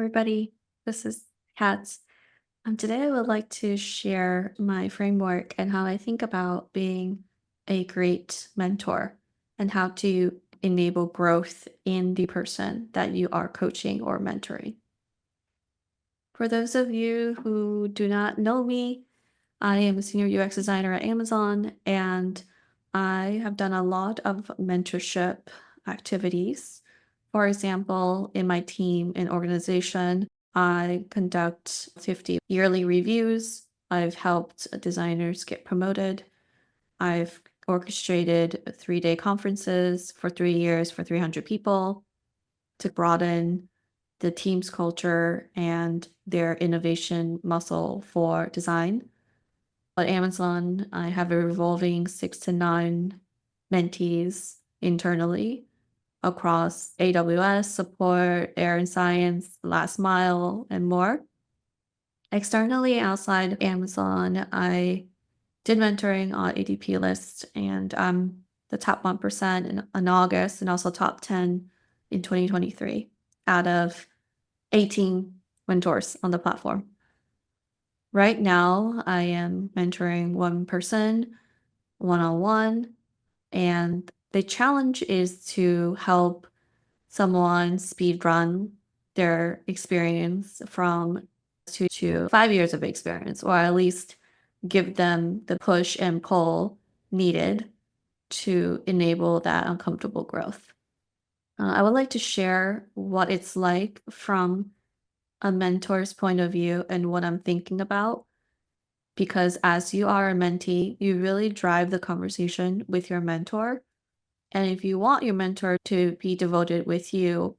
everybody. This is Kat. Today, I would like to share my framework and how I think about being a great mentor and how to enable growth in the person that you are coaching or mentoring. For those of you who do not know me, I am a senior UX designer at Amazon, and I have done a lot of mentorship activities. For example, in my team and organization, I conduct 50 yearly reviews. I've helped designers get promoted. I've orchestrated 3-day conferences for 3 years for 300 people to broaden the team's culture and their innovation muscle for design. At Amazon, I have a revolving 6 to 9 mentees internally across AWS, support, air and science, last mile, and more. Externally, outside Amazon, I did mentoring on ADP list, and I'm the top 1% in August and also top 10 in 2023 out of 18 mentors on the platform. Right now, I am mentoring one person one-on-one, and the challenge is to help someone speed run their experience from 2 to 5 years of experience, or at least give them the push and pull needed to enable that uncomfortable growth. I would like to share what it's like from a mentor's point of view and what I'm thinking about, because as you are a mentee, you really drive the conversation with your mentor. And if you want your mentor to be devoted with you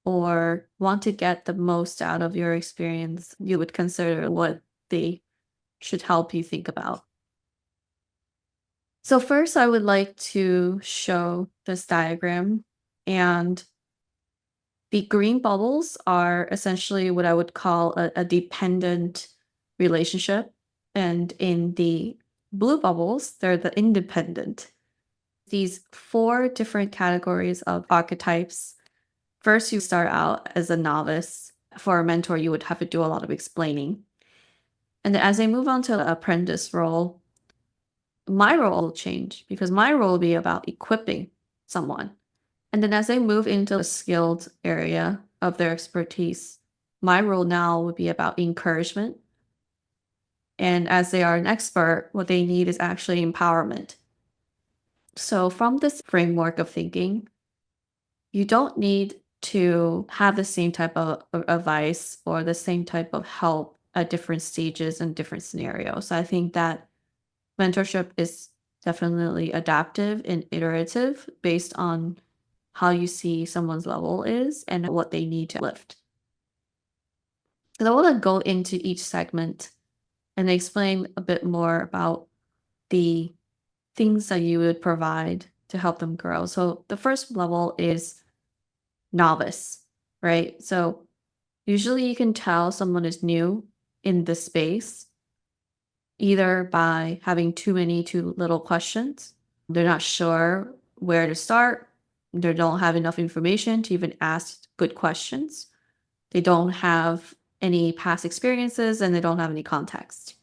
or want to get the most out of your experience, you would consider what they should help you think about. So first, I would like to show this diagram, and the green bubbles are essentially what I would call a dependent relationship. And in the blue bubbles, they're the independent. These 4 different categories of archetypes. First, you start out as a novice. For a mentor, you would have to do a lot of explaining. And then as I move on to the apprentice role, my role will change because my role will be about equipping someone. And then as they move into the skilled area of their expertise, my role now would be about encouragement. And as they are an expert, what they need is actually empowerment. So from this framework of thinking, you don't need to have the same type of advice or the same type of help at different stages and different scenarios. I think that mentorship is definitely adaptive and iterative based on how you see someone's level is and what they need to lift. And I want to go into each segment and explain a bit more about the things that you would provide to help them grow. So the first level is novice, right? So usually you can tell someone is new in this space either by having too many too little questions. They're not sure where to start. They don't have enough information to even ask good questions. They don't have any past experiences and they don't have any context.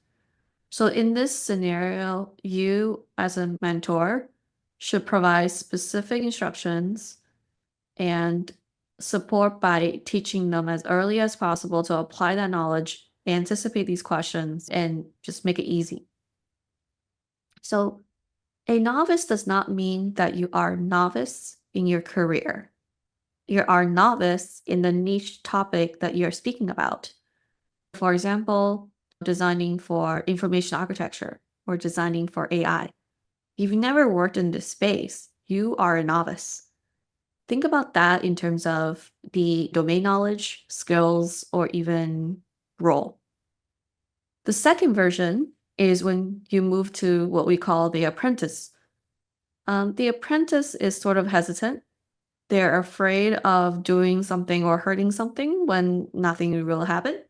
So in this scenario, you as a mentor should provide specific instructions and support by teaching them as early as possible to apply that knowledge, anticipate these questions, and just make it easy. So a novice does not mean that you are novice in your career. You are novice in the niche topic that you're speaking about. For example, designing for information architecture or designing for AI. If you've never worked in this space, you are a novice. Think about that in terms of the domain knowledge, skills, or even role. The second version is when you move to what we call the apprentice. The apprentice is sort of hesitant. They're afraid of doing something or hurting something when nothing will happen.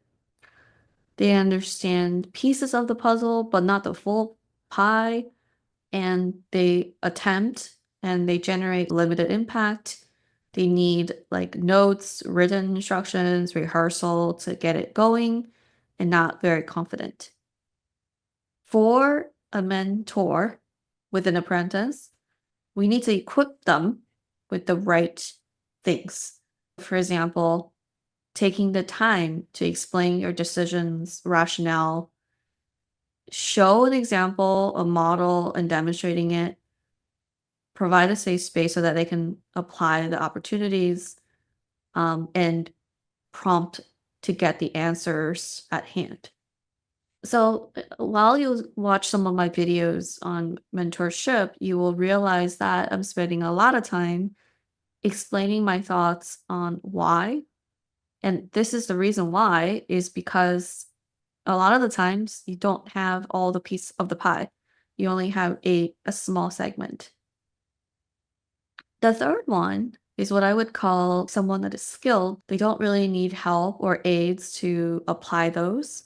They understand pieces of the puzzle, but not the full pie. And they attempt and they generate limited impact. They need like notes, written instructions, rehearsal to get it going, and not very confident. For a mentor with an apprentice, we need to equip them with the right things. For example, taking the time to explain your decisions, rationale, show an example, a model, and demonstrating it, provide a safe space so that they can apply the opportunities, and prompt to get the answers at hand. So while you watch some of my videos on mentorship, you will realize that I'm spending a lot of time explaining my thoughts on why. And this is the reason why is because a lot of the times you don't have all the piece of the pie. You only have a small segment. The third one is what I would call someone that is skilled. They don't really need help or aids to apply those,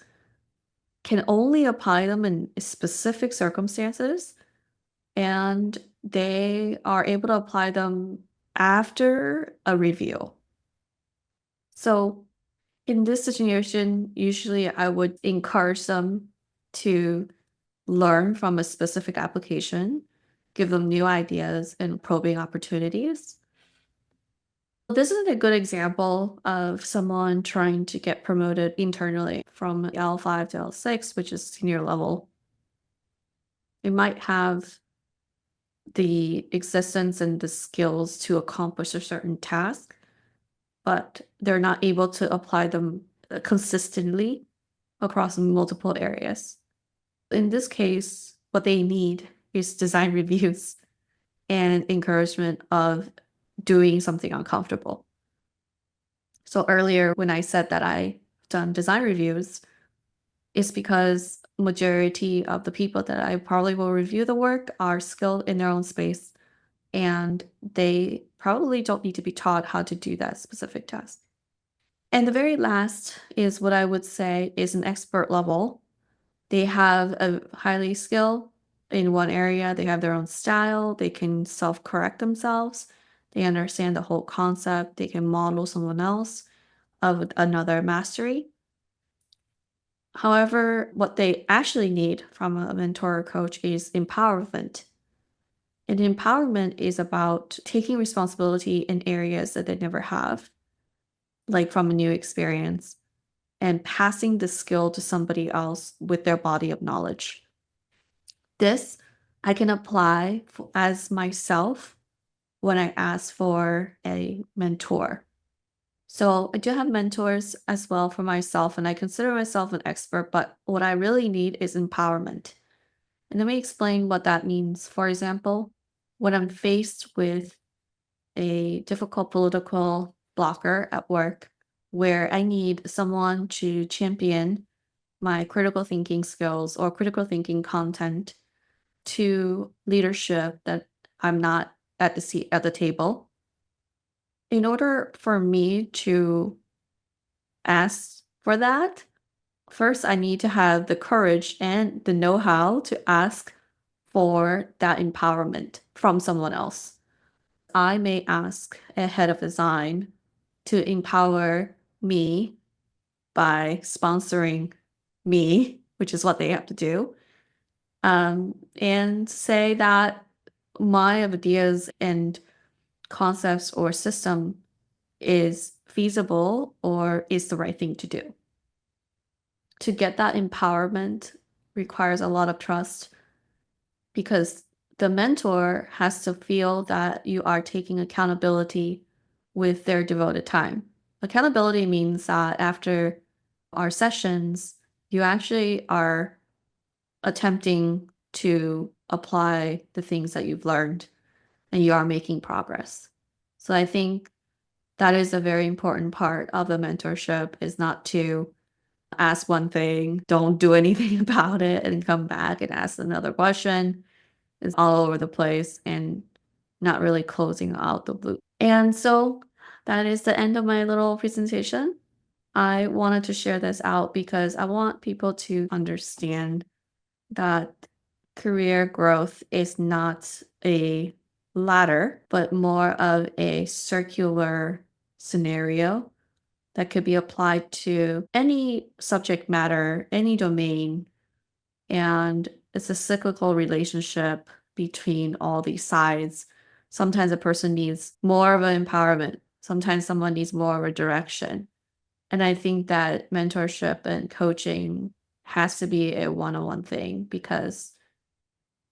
can only apply them in specific circumstances, and they are able to apply them after a review. So in this situation, usually I would encourage them to learn from a specific application, give them new ideas and probing opportunities. This is a good example of someone trying to get promoted internally from L5 to L6, which is senior level. They might have the existence and the skills to accomplish a certain task, but they're not able to apply them consistently across multiple areas. In this case, what they need is design reviews and encouragement of doing something uncomfortable. So earlier when I said that I done design reviews, it's because majority of the people that I probably will review the work are skilled in their own space, and they probably don't need to be taught how to do that specific task. And the very last is what I would say is an expert level. They have a highly skill in one area, they have their own style, they can self-correct themselves, they understand the whole concept, they can model someone else of another mastery. However, what they actually need from a mentor or coach is empowerment. And empowerment is about taking responsibility in areas that they never have, like from a new experience, and passing the skill to somebody else with their body of knowledge. This I can apply as myself when I ask for a mentor. So I do have mentors as well for myself, and I consider myself an expert, but what I really need is empowerment. And let me explain what that means. For example, when I'm faced with a difficult political blocker at work where I need someone to champion my critical thinking skills or critical thinking content to leadership that I'm not at the seat at the table. In order for me to ask for that, first I need to have the courage and the know-how to ask for that empowerment from someone else. I may ask a head of design to empower me by sponsoring me, which is what they have to do, and say that my ideas and concepts or system is feasible or is the right thing to do. To get that empowerment requires a lot of trust because the mentor has to feel that you are taking accountability with their devoted time. Accountability means that after our sessions, you actually are attempting to apply the things that you've learned and you are making progress. So I think that is a very important part of the mentorship is not to ask one thing, don't do anything about it, and come back and ask another question. It's all over the place and not really closing out the loop. And so that is the end of my little presentation. I wanted to share this out because I want people to understand that career growth is not a ladder, but more of a circular scenario that could be applied to any subject matter, any domain. And it's a cyclical relationship between all these sides. Sometimes a person needs more of an empowerment, sometimes someone needs more of a direction. And I think that mentorship and coaching has to be a one on one thing because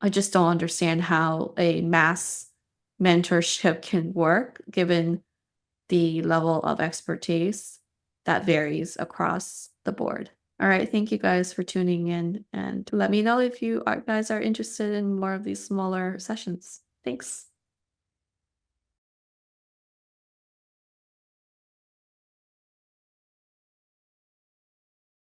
I just don't understand how a mass mentorship can work given the level of expertise that varies across the board. All right, thank you guys for tuning in and let me know if you guys are interested in more of these smaller sessions. Thanks.